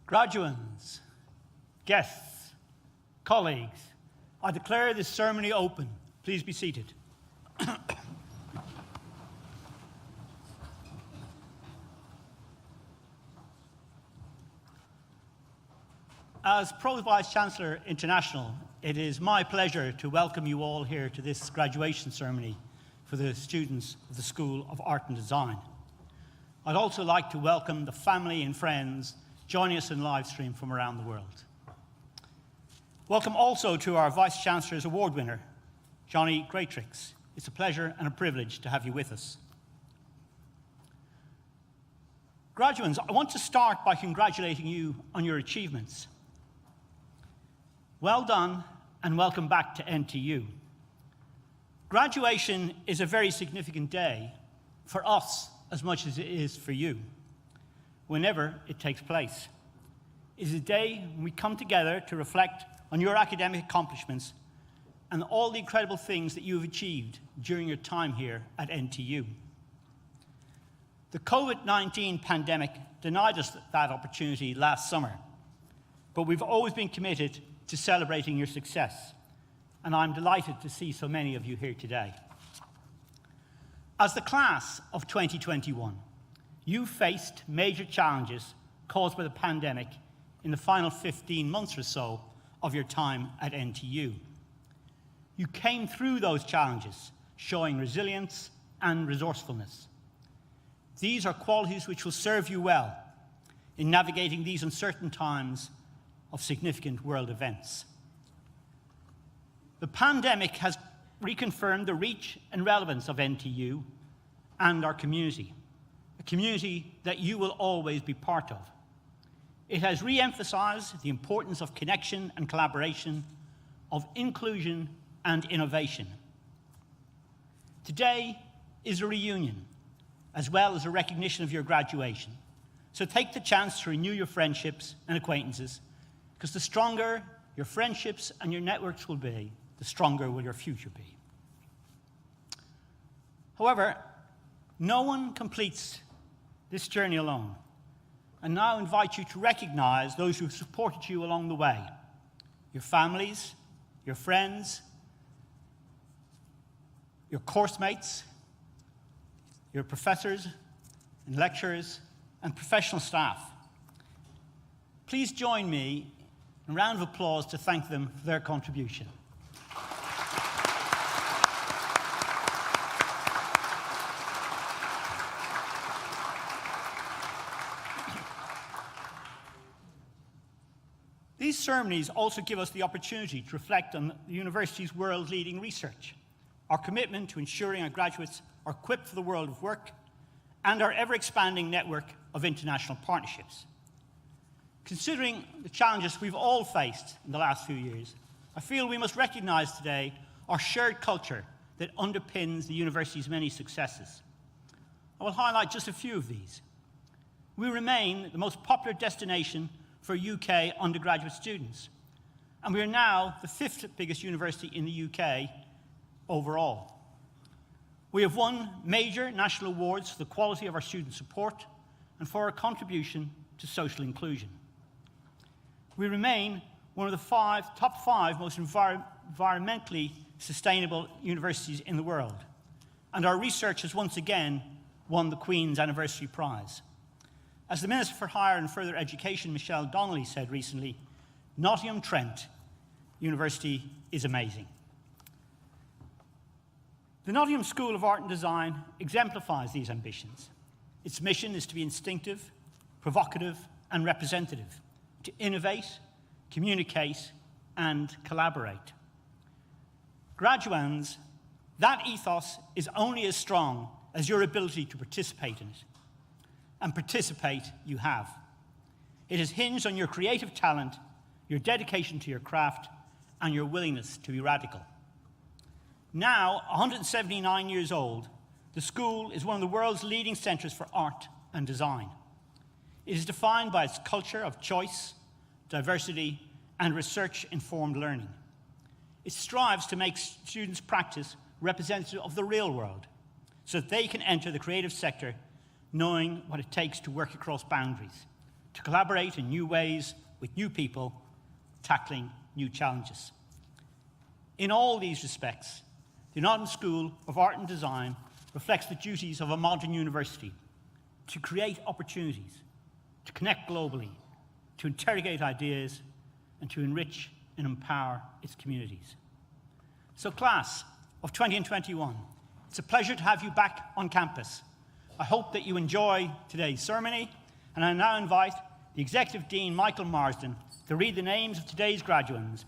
Graduands, guests, colleagues, I declare this ceremony open. Please be seated. As Pro-Vice-Chancellor International, it is my pleasure to welcome you all here to this graduation ceremony for the students of the School of Art and Design. I'd also like to welcome the family and friends joining us in live stream from around the world. Welcome also to our Vice-Chancellor's Award winner, Johnny Greatrix. It's a pleasure and a privilege to have you with us. Graduands, I want to start by congratulating you on your achievements. Well done and welcome back to NTU. Graduation is a very significant day for us as much as it is for you, whenever it takes place. It is a day when we come together to reflect on your academic accomplishments and all the incredible things that you have achieved during your time here at NTU. The COVID-19 pandemic denied us that opportunity last summer, but we've always been committed to celebrating your success, and I'm delighted to see so many of you here today. As the class of 2021, you faced major challenges caused by the pandemic in the final 15 months or so of your time at NTU. You came through those challenges, showing resilience and resourcefulness. These are qualities which will serve you well in navigating these uncertain times of significant world events. The pandemic has reconfirmed the reach and relevance of NTU and our community, a community that you will always be part of. It has re-emphasized the importance of connection and collaboration, of inclusion and innovation. Today is a reunion, as well as a recognition of your graduation. So take the chance to renew your friendships and acquaintances, because the stronger your friendships and your networks will be, the stronger will your future be. However, no one completes this journey alone. I now invite you to recognize those who have supported you along the way, your families, your friends, your course mates, your professors and lecturers, and professional staff. Please join me in a round of applause to thank them for their contribution. These ceremonies also give us the opportunity to reflect on the university's world-leading research, our commitment to ensuring our graduates are equipped for the world of work, and our ever-expanding network of international partnerships. Considering the challenges we've all faced in the last few years, I feel we must recognize today our shared culture that underpins the university's many successes. I will highlight just a few of these. We remain the most popular destination for UK undergraduate students, and we are now the 5th biggest university in the UK overall. We have won major national awards for the quality of our student support and for our contribution to social inclusion. We remain one of the top five most environmentally sustainable universities in the world, and our research has once again won the Queen's Anniversary Prize. As the Minister for Higher and Further Education, Michelle Donnelly, said recently, Nottingham Trent University is amazing. The Nottingham School of Art and Design exemplifies these ambitions. Its mission is to be instinctive, provocative, and representative, to innovate, communicate, and collaborate. Graduands, that ethos is only as strong as your ability to participate in it. And participate you have. It is hinged on your creative talent, your dedication to your craft, and your willingness to be radical. Now, 179 years old, the school is one of the world's leading centres for art and design. It is defined by its culture of choice, diversity, and research-informed learning. It strives to make students' practice representative of the real world, so that they can enter the creative sector knowing what it takes to work across boundaries, to collaborate in new ways with new people, tackling new challenges. In all these respects, the Nottingham School of Art and Design reflects the duties of a modern university to create opportunities, to connect globally, to interrogate ideas, and to enrich and empower its communities. So class of 20 and 21, it's a pleasure to have you back on campus. I hope that you enjoy today's ceremony, and I now invite the Executive Dean, Michael Marsden, to read the names of today's graduates,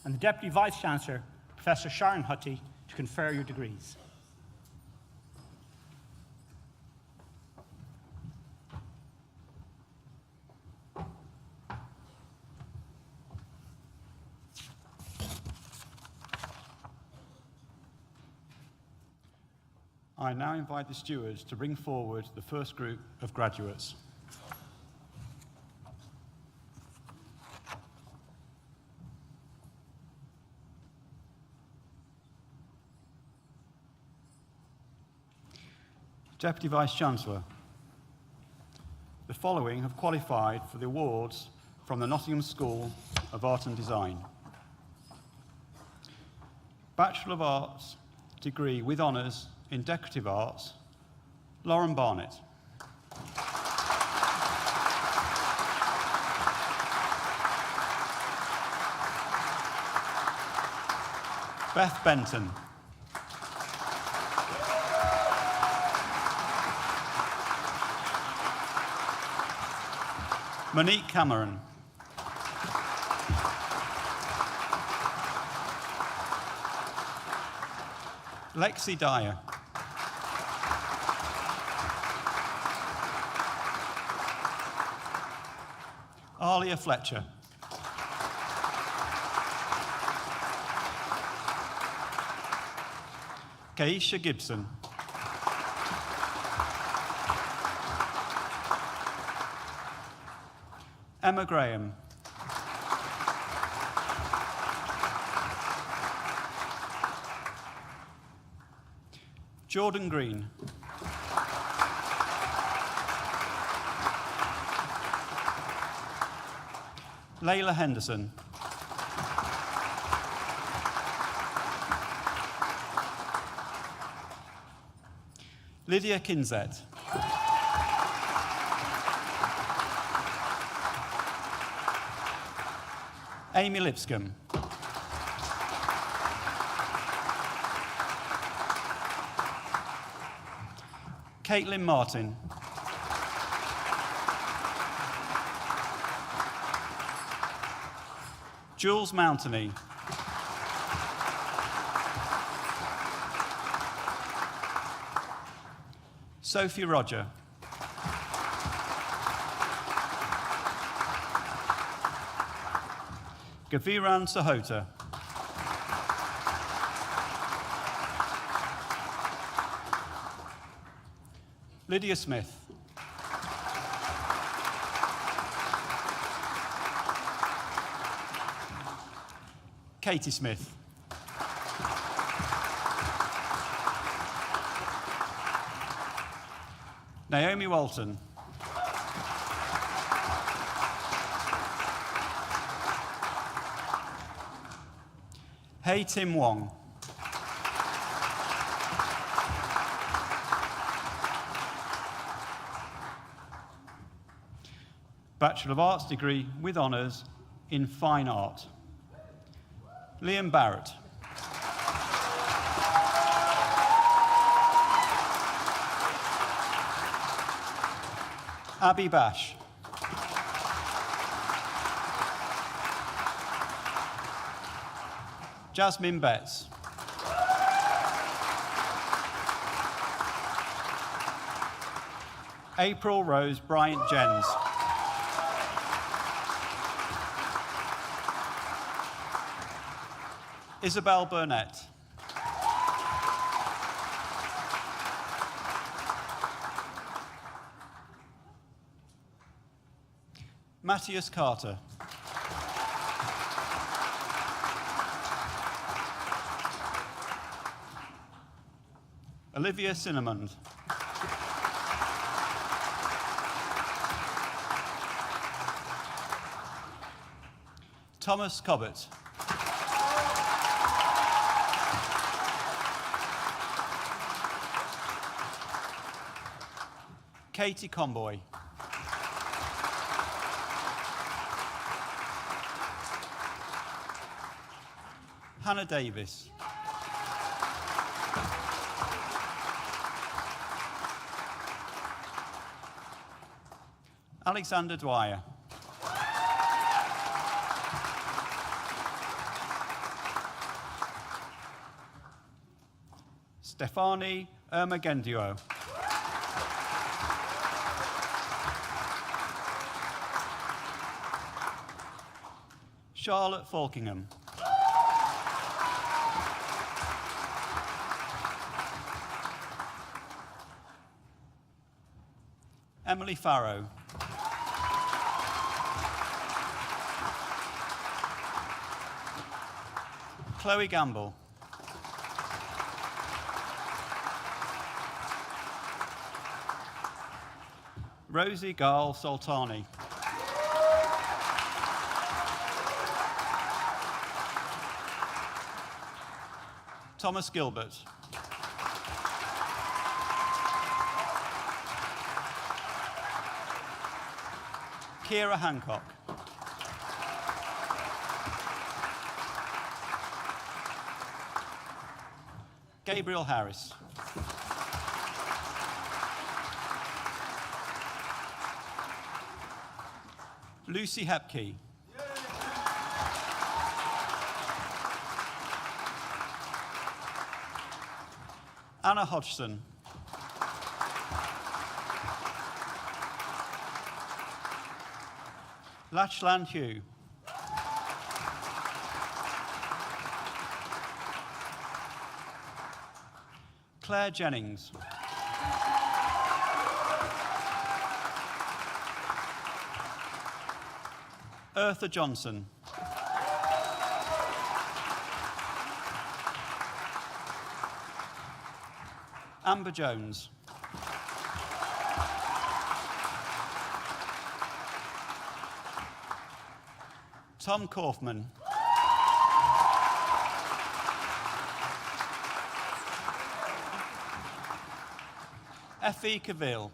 and the Deputy Vice-Chancellor, Professor Sharon Hutty, to confer your degrees. I now invite the stewards to bring forward the first group of graduates. Deputy Vice-Chancellor, the following have qualified for the awards from the Nottingham School of Art and Design. Bachelor of Arts degree with honours in Decorative Arts, Lauren Barnett. Beth Benton. Monique Cameron. Lexi Dyer. Alia Fletcher. Keisha Gibson. Emma Graham. Jordan Green. Layla Henderson. Lydia Kinzet. Amy Lipscomb. Caitlin Martin. Jules Mountney. Sophie Roger. Gaviran Sahota. Lydia Smith. Katie Smith. Naomi Walton. Hey Tim Wong. Bachelor of Arts degree with honours in Fine Art. Liam Barrett. Abby Bash. Jasmine Betts. April Rose Bryant Jens. Isabel Burnett. Matthias Carter. Olivia Cinnamond. Thomas Cobbett. Katie Comboy. Hannah Davis. Alexander Dwyer. Stefani Ermagenduo. Charlotte Falkingham. Emily Farrow. Chloe Gamble. Rosie Gal Soltani. Thomas Gilbert. Kira Hancock. Gabriel Harris. Lucy Hepke. Anna Hodgson. Lachlan Hugh. Claire Jennings. Eartha Johnson. Amber Jones. Tom Kaufman. Effie Cavill.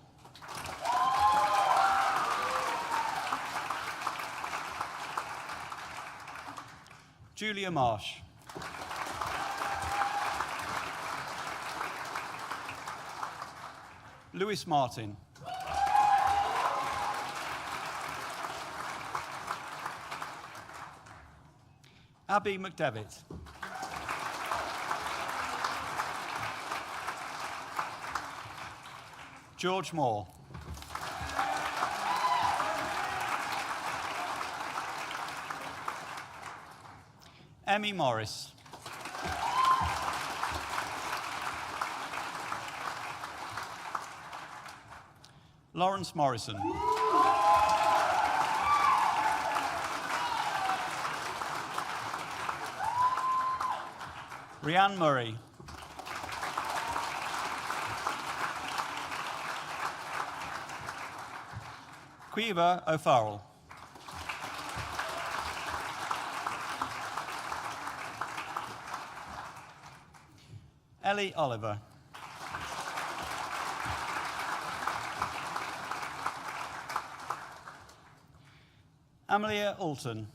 Julia Marsh. Lewis Martin. Abby McDevitt. George Moore. Emmy Morris. Lawrence Morrison. Rianne Murray. Quiva O'Farrell. Ellie Oliver. Amelia Alton.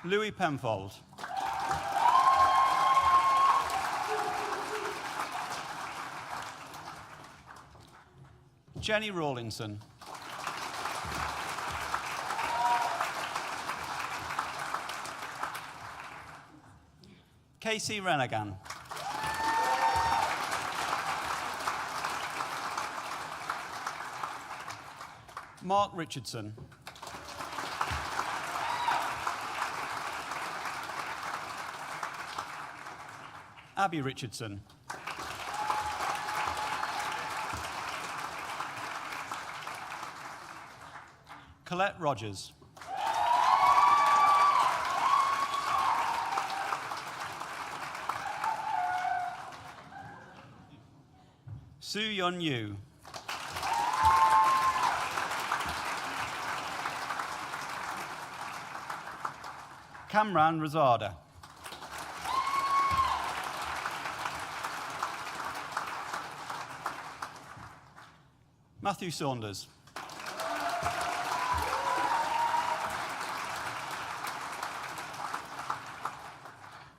Louis Penfold. Jenny Rawlinson. Casey Renegan. Mark Richardson. Abby Richardson. Colette Rogers. Sue Yun Yu. Kamran Razada. Matthew Saunders.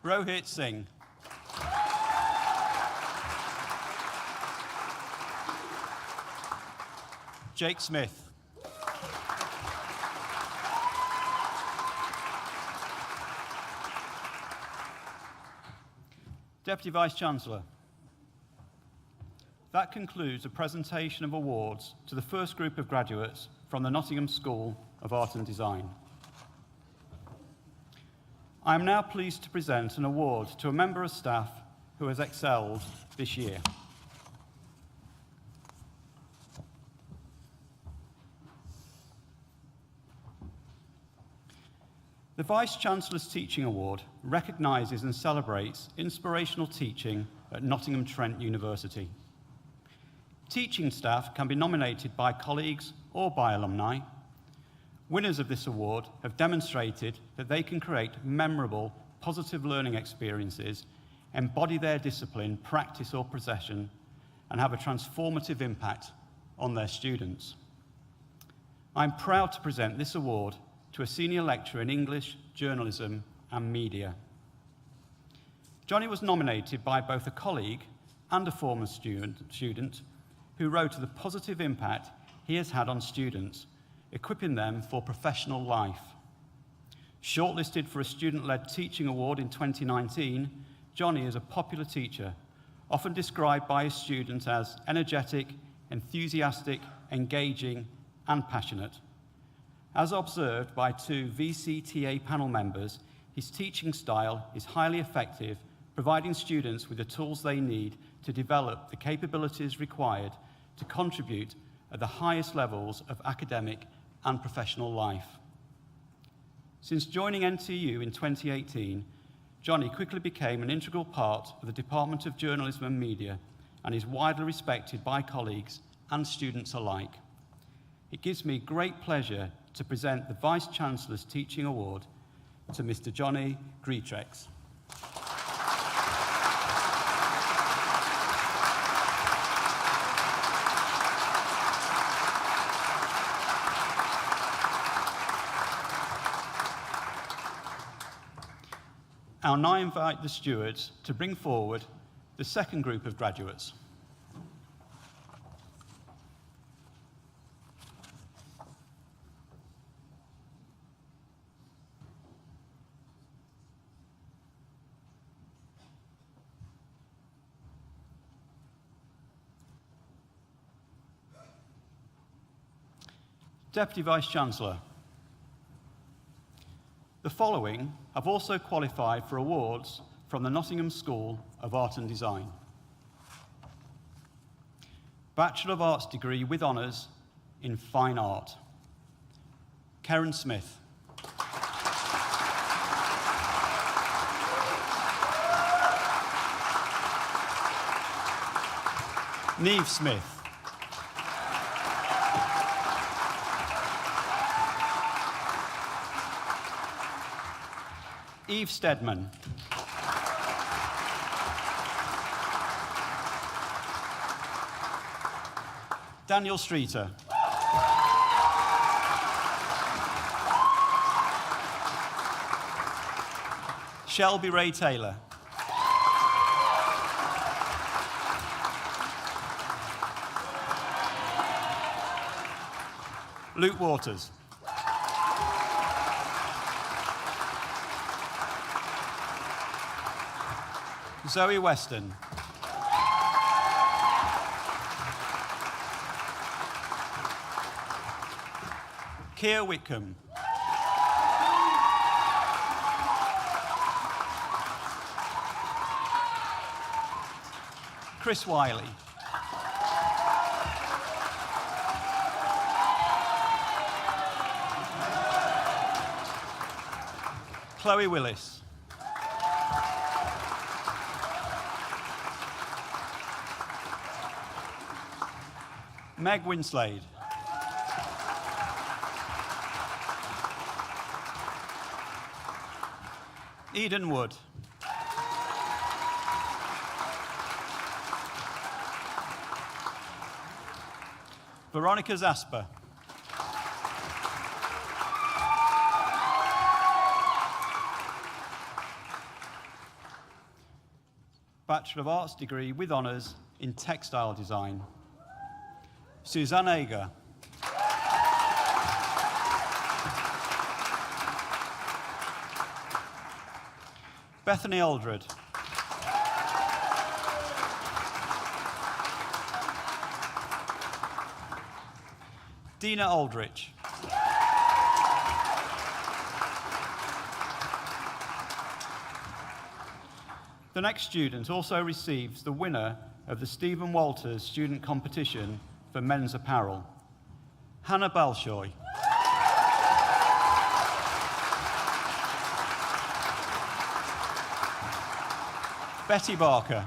Rohit Singh. Jake Smith. Deputy Vice-Chancellor. That concludes the presentation of awards to the first group of graduates from the Nottingham School of Art and Design. I am now pleased to present an award to a member of staff who has excelled this year. The Vice-Chancellor's Teaching Award recognises and celebrates inspirational teaching at Nottingham Trent University. Teaching staff can be nominated by colleagues or by alumni. Winners of this award have demonstrated that they can create memorable, positive learning experiences, embody their discipline, practice or profession, and have a transformative impact on their students. I'm proud to present this award to a senior lecturer in English, journalism and media. Johnny was nominated by both a colleague and a former student who wrote of the positive impact he has had on students, equipping them for professional life. Shortlisted for a student-led teaching award in 2019, Johnny is a popular teacher, often described by his students as energetic, enthusiastic, engaging, and passionate. As observed by 2 VCTA panel members, his teaching style is highly effective, providing students with the tools they need to develop the capabilities required to contribute at the highest levels of academic and professional life. Since joining NTU in 2018, Johnny quickly became an integral part of the Department of Journalism and Media and is widely respected by colleagues and students alike. It gives me great pleasure to present the Vice-Chancellor's Teaching Award to Mr. Johnny Greatrex. I'll now invite the stewards to bring forward the second group of graduates. Deputy Vice-Chancellor. The following have also qualified for awards from the Nottingham School of Art and Design. Bachelor of Arts degree with honours in Fine Art, Karen Smith. Neve Smith. Eve Stedman. Daniel Streeter. Shelby Ray Taylor. Luke Waters. Zoe Weston. Keir Whitcomb. Chris Wiley. Chloe Willis. Meg Winslade. Eden Wood. Veronica Zasper. Bachelor of Arts degree with honours in textile design. Suzanne Ager. Bethany Aldred. Dina Aldrich. The next student also receives the winner of the Stephen Walters Student Competition for Men's Apparel, Hannah Balshoy. Betty Barker.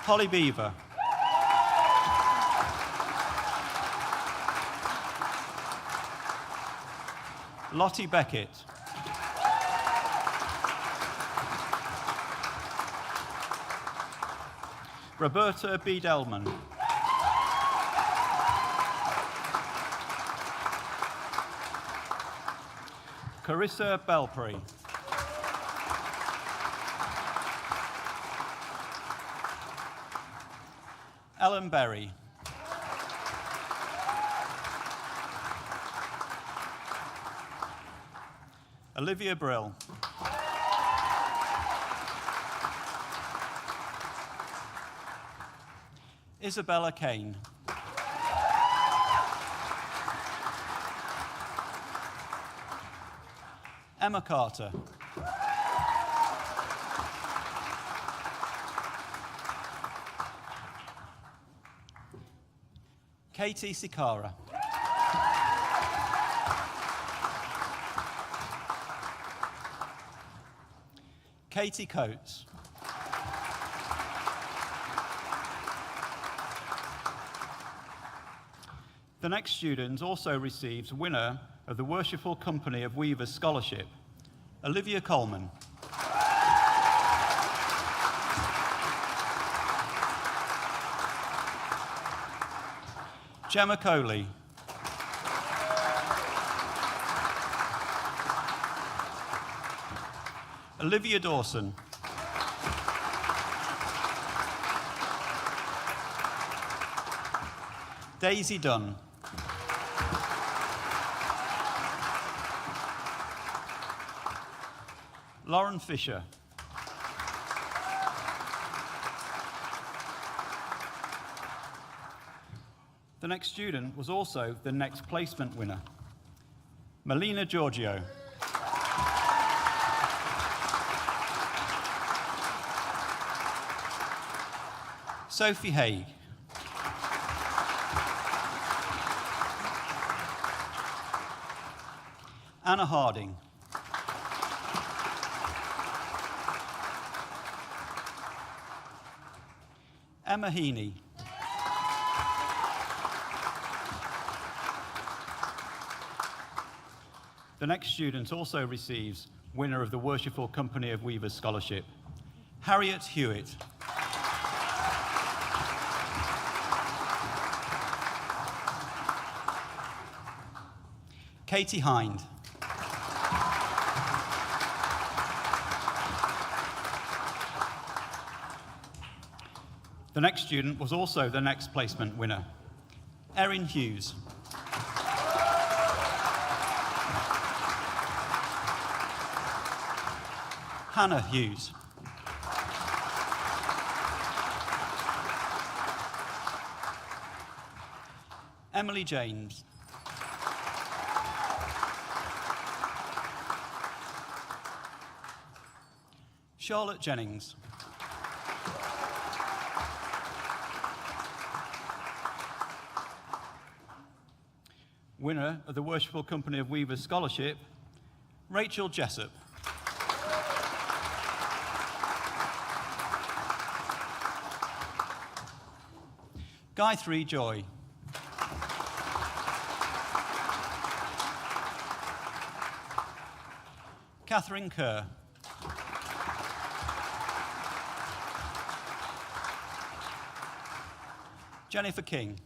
Holly Beaver. Lottie Beckett. Roberta B. Delman. Carissa Belpre. Ellen Berry. Olivia Brill. Isabella Kane. Emma Carter. Katie Sikara. Katie Coates. The next student also receives winner of the Worshipful Company of Weavers Scholarship, Olivia Coleman. Gemma Coley. Olivia Dawson. Daisy Dunn. Lauren Fisher. The next student was also the next placement winner, Melina Giorgio. Sophie Haig. Anna Harding. Emma Heaney. The next student also receives winner of the Worshipful Company of Weavers Scholarship, Harriet Hewitt. Katie Hind. The next student was also the next placement winner, Erin Hughes. Hannah Hughes. Emily James. Charlotte Jennings. Winner of the Worshipful Company of Weavers Scholarship, Rachel Jessup. Guy 3 Joy. Catherine Kerr. Jennifer King.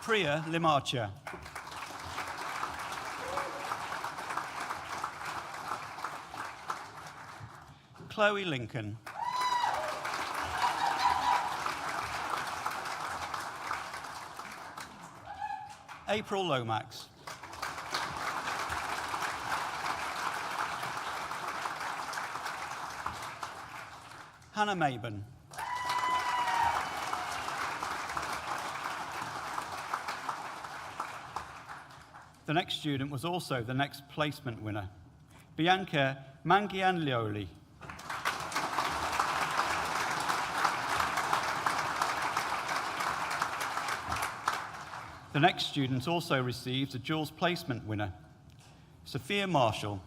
Priya Limarcha. Chloe Lincoln. April Lomax. Hannah Maben. The next student was also the next placement winner, Bianca Mangianlioli. The next student also received a duals placement winner, Sophia Marshall.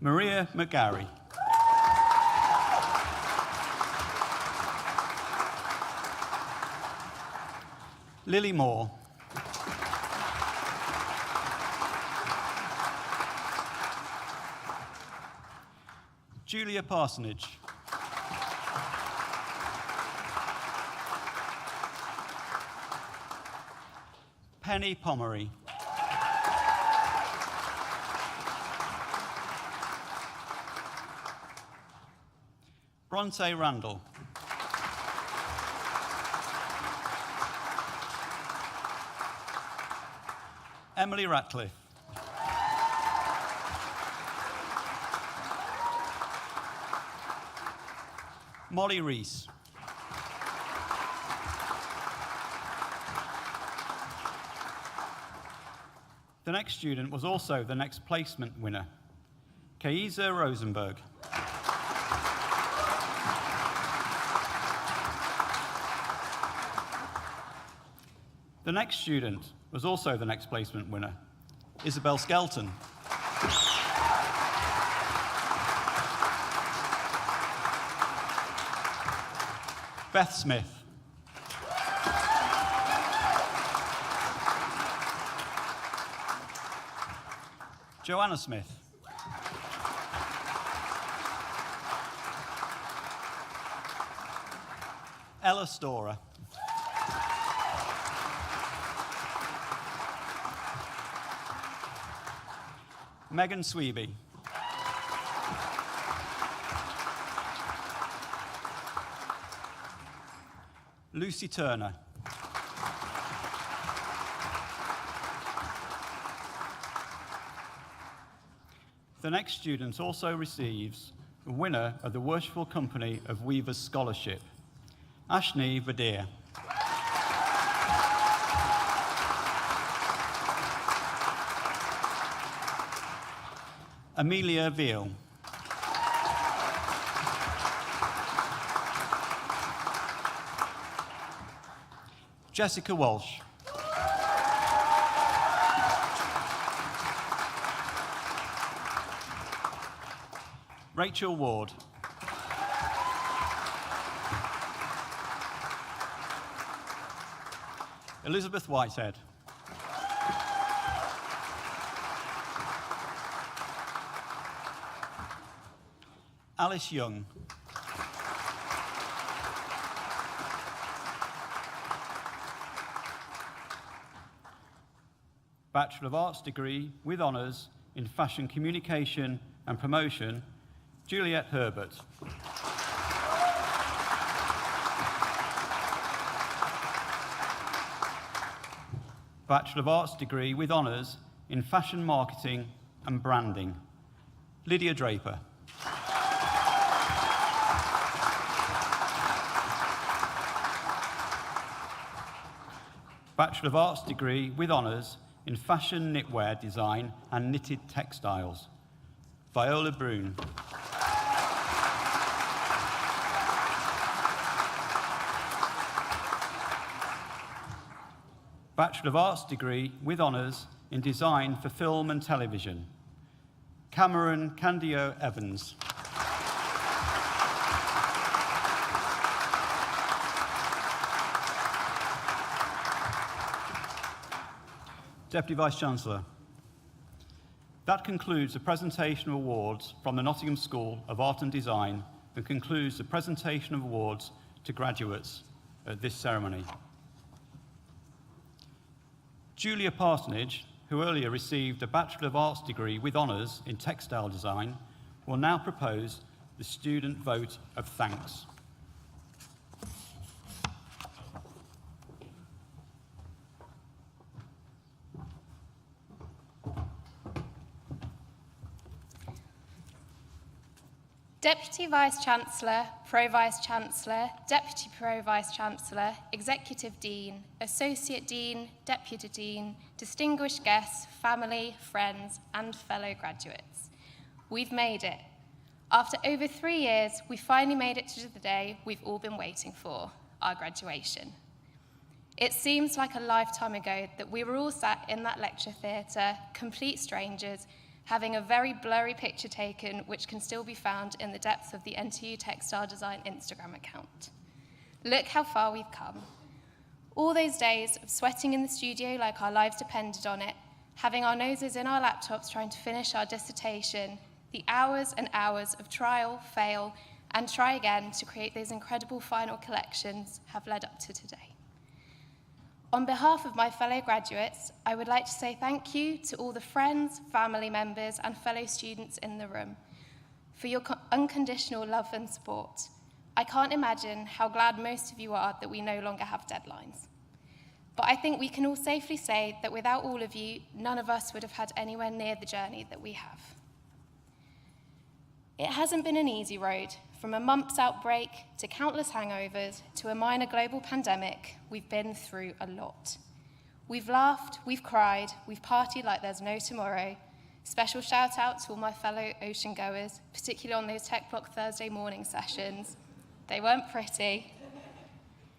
Maria McGarry. Lily Moore. Julia Parsonage. Penny Pomery. Bronte Randall. Emily Ratcliffe. Molly Rees. The next student was also the next placement winner, Kaiza Rosenberg. The next student was also the next placement winner, Isabel Skelton. Beth Smith. Joanna Smith. Ella Storer. Megan Sweeby. Lucy Turner. The next student also receives the winner of the Worshipful Company of Weavers Scholarship, Ashni Vadir. Amelia Veal. Jessica Walsh. Rachel Ward. Elizabeth Whitehead. Alice Young. Bachelor of Arts degree with honours in Fashion Communication and Promotion, Juliet Herbert. Bachelor of Arts degree with honours in Fashion Marketing and Branding, Lydia Draper. Bachelor of Arts degree with honours in Fashion Knitwear Design and Knitted Textiles, Viola Brune. Bachelor of Arts degree with honours in Design for Film and Television, Cameron Candio Evans. Deputy Vice-Chancellor. That concludes the presentation of awards from the Nottingham School of Art and Design and concludes the presentation of awards to graduates at this ceremony. Julia Parsonage, who earlier received a Bachelor of Arts degree with honours in textile design, will now propose the student vote of thanks. Deputy Vice-Chancellor, Pro-Vice-Chancellor, Deputy Pro-Vice-Chancellor, Executive Dean, Associate Dean, Deputy Dean, distinguished guests, family, friends, and fellow graduates. We've made it. After over 3 years, we finally made it to the day we've all been waiting for, our graduation. It seems like a lifetime ago that we were all sat in that lecture theatre, complete strangers, having a very blurry picture taken, which can still be found in the depths of the NTU Textile Design Instagram account. Look how far we've come. All those days of sweating in the studio like our lives depended on it, having our noses in our laptops trying to finish our dissertation, the hours and hours of trial, fail, and try again to create those incredible final collections have led up to today. On behalf of my fellow graduates, I would like to say thank you to all the friends, family members, and fellow students in the room for your unconditional love and support. I can't imagine how glad most of you are that we no longer have deadlines. But I think we can all safely say that without all of you, none of us would have had anywhere near the journey that we have. It hasn't been an easy road. From a mumps outbreak to countless hangovers to a minor global pandemic, we've been through a lot. We've laughed, we've cried, we've partied like there's no tomorrow. Special shout out to all my fellow ocean goers, particularly on those Tech Block Thursday morning sessions. They weren't pretty.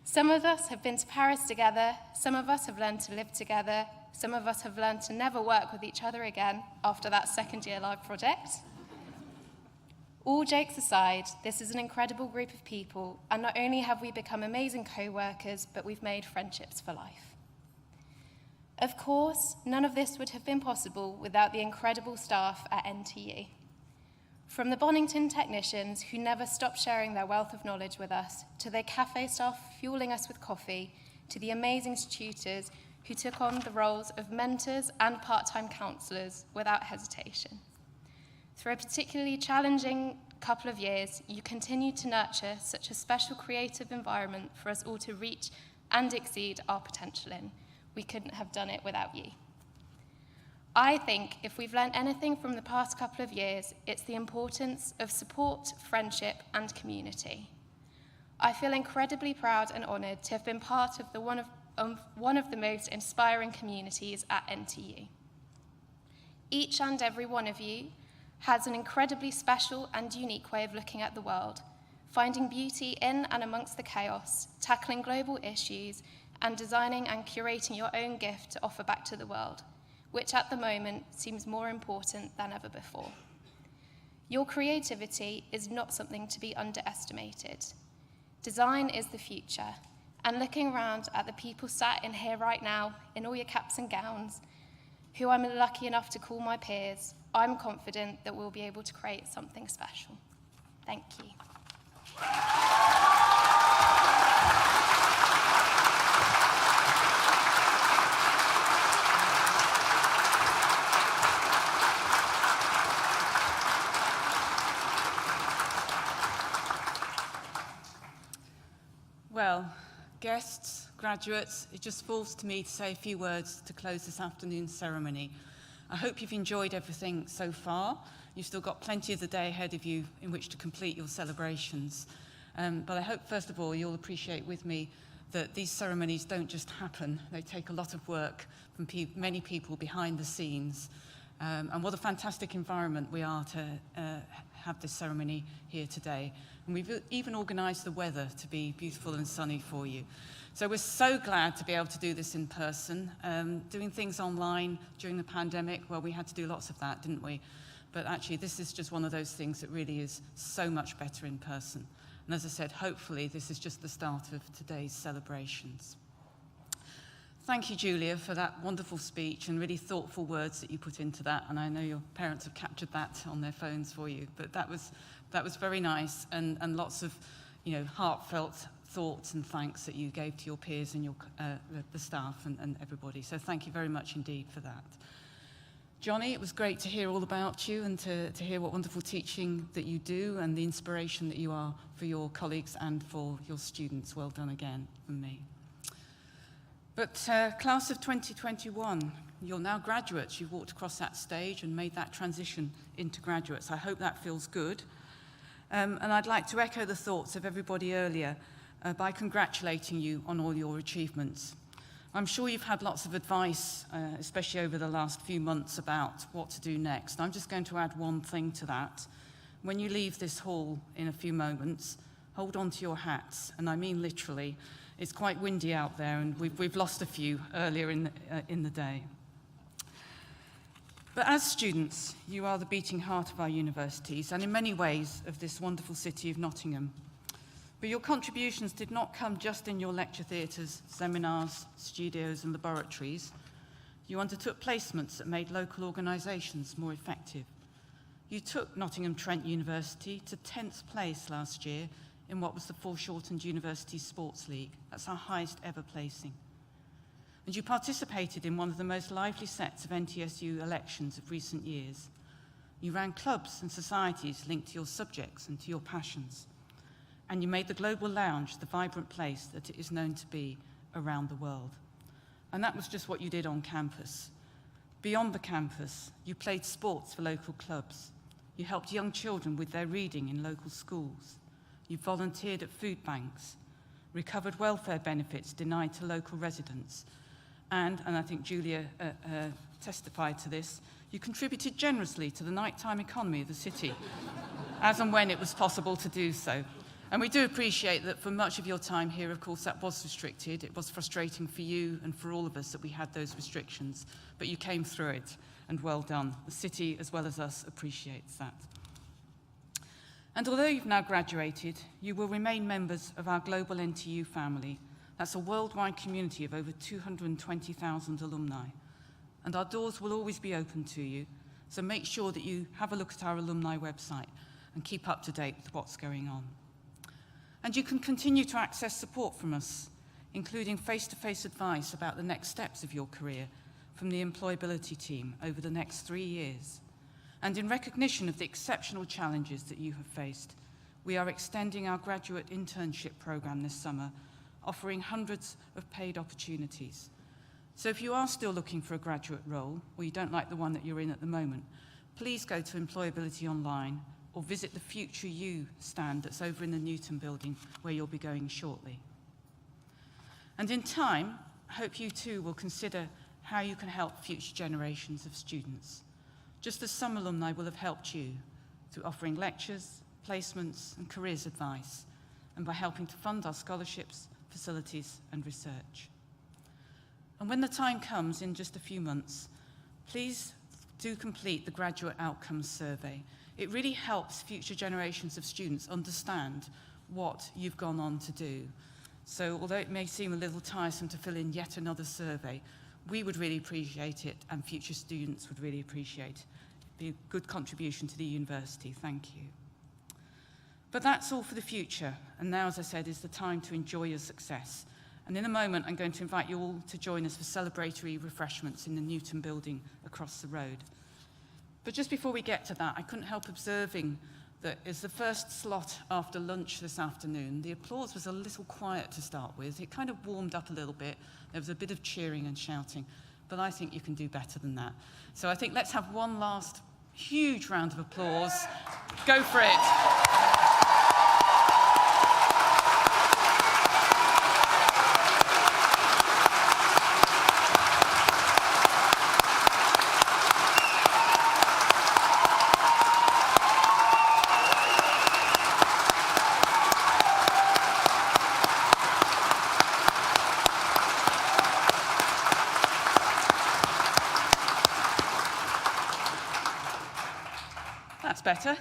Some of us have been to Paris together, some of us have learned to live together, some of us have learned to never work with each other again after that second year live project. All jokes aside, this is an incredible group of people, and not only have we become amazing co-workers, but we've made friendships for life. Of course, none of this would have been possible without the incredible staff at NTU. From the Bonington technicians who never stopped sharing their wealth of knowledge with us, to their cafe staff fueling us with coffee, to the amazing tutors who took on the roles of mentors and part-time counsellors without hesitation. Through a particularly challenging couple of years, you continue to nurture such a special creative environment for us all to reach and exceed our potential in. We couldn't have done it without you. I think if we've learned anything from the past couple of years, it's the importance of support, friendship, and community. I feel incredibly proud and honoured to have been part of one of the most inspiring communities at NTU. Each and every one of you has an incredibly special and unique way of looking at the world, finding beauty in and amongst the chaos, tackling global issues, and designing and curating your own gift to offer back to the world, which at the moment seems more important than ever before. Your creativity is not something to be underestimated. Design is the future, and looking around at the people sat in here right now, in all your caps and gowns, who I'm lucky enough to call my peers, I'm confident that we'll be able to create something special. Thank you. Well, guests, graduates, it just falls to me to say a few words to close this afternoon's ceremony. I hope you've enjoyed everything so far. You've still got plenty of the day ahead of you in which to complete your celebrations. But I hope, first of all, you'll appreciate with me that these ceremonies don't just happen. They take a lot of work from many people behind the scenes. And what a fantastic environment we are to have this ceremony here today. And we've even organised the weather to be beautiful and sunny for you. So we're so glad to be able to do this in person. Doing things online during the pandemic, well, we had to do lots of that, didn't we? But actually, this is just one of those things that really is so much better in person. And as I said, hopefully, this is just the start of today's celebrations. Thank you, Julia, for that wonderful speech and really thoughtful words that you put into that. And I know your parents have captured that on their phones for you. But that was very nice, and lots of, heartfelt thoughts and thanks that you gave to your peers and the staff and everybody. So thank you very much indeed for that. Johnny, it was great to hear all about you and to hear what wonderful teaching that you do and the inspiration that you are for your colleagues and for your students. Well done again from me. But class of 2021, you're now graduates. You've walked across that stage and made that transition into graduates. I hope that feels good. And I'd like to echo the thoughts of everybody earlier by congratulating you on all your achievements. I'm sure you've had lots of advice, especially over the last few months, about what to do next. I'm just going to add one thing to that. When you leave this hall in a few moments, hold on to your hats, and I mean literally. It's quite windy out there, and we've lost a few earlier in the day. But as students, you are the beating heart of our universities, and in many ways of this wonderful city of Nottingham. But your contributions did not come just in your lecture theatres, seminars, studios and laboratories. You undertook placements that made local organisations more effective. You took Nottingham Trent University to 10th place last year in what was the Foreshortened University Sports League. That's our highest ever placing. And you participated in one of the most lively sets of NTSU elections of recent years. You ran clubs and societies linked to your subjects and to your passions. And you made the Global Lounge the vibrant place that it is known to be around the world. And that was just what you did on campus. Beyond the campus, you played sports for local clubs. You helped young children with their reading in local schools. You volunteered at food banks, recovered welfare benefits denied to local residents, and I think Julia testified to this, you contributed generously to the nighttime economy of the city, as and when it was possible to do so. And we do appreciate that for much of your time here, of course, that was restricted. It was frustrating for you and for all of us that we had those restrictions, but you came through it, and well done. The city, as well as us, appreciates that. And although you've now graduated, you will remain members of our global NTU family. That's a worldwide community of over 220,000 alumni. And our doors will always be open to you, so make sure that you have a look at our alumni website and keep up to date with what's going on. And you can continue to access support from us, including face-to-face advice about the next steps of your career from the employability team over the next 3 years. And in recognition of the exceptional challenges that you have faced, we are extending our graduate internship program this summer, offering hundreds of paid opportunities. So if you are still looking for a graduate role, or you don't like the one that you're in at the moment, please go to Employability Online or visit the Future You stand that's over in the Newton building, where you'll be going shortly. And in time, I hope you too will consider how you can help future generations of students, just as some alumni will have helped you through offering lectures, placements, and careers advice, and by helping to fund our scholarships, facilities, and research. And when the time comes in just a few months, please do complete the Graduate Outcomes Survey. It really helps future generations of students understand what you've gone on to do. So although it may seem a little tiresome to fill in yet another survey, we would really appreciate it, and future students would really appreciate it. It'd be a good contribution to the university. Thank you. But that's all for the future, and now, as I said, is the time to enjoy your success. And in a moment, I'm going to invite you all to join us for celebratory refreshments in the Newton building across the road. But just before we get to that, I couldn't help observing that as the first slot after lunch this afternoon, the applause was a little quiet to start with. It kind of warmed up a little bit. There was a bit of cheering and shouting, but I think you can do better than that. So I think let's have one last huge round of applause. Go for it. Better.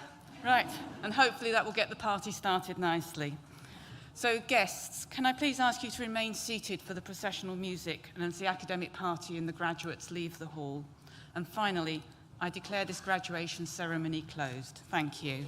Right, and hopefully that will get the party started nicely. So guests, can I please ask you to remain seated for the processional music and as the academic party and the graduates leave the hall. And finally, I declare this graduation ceremony closed. Thank you.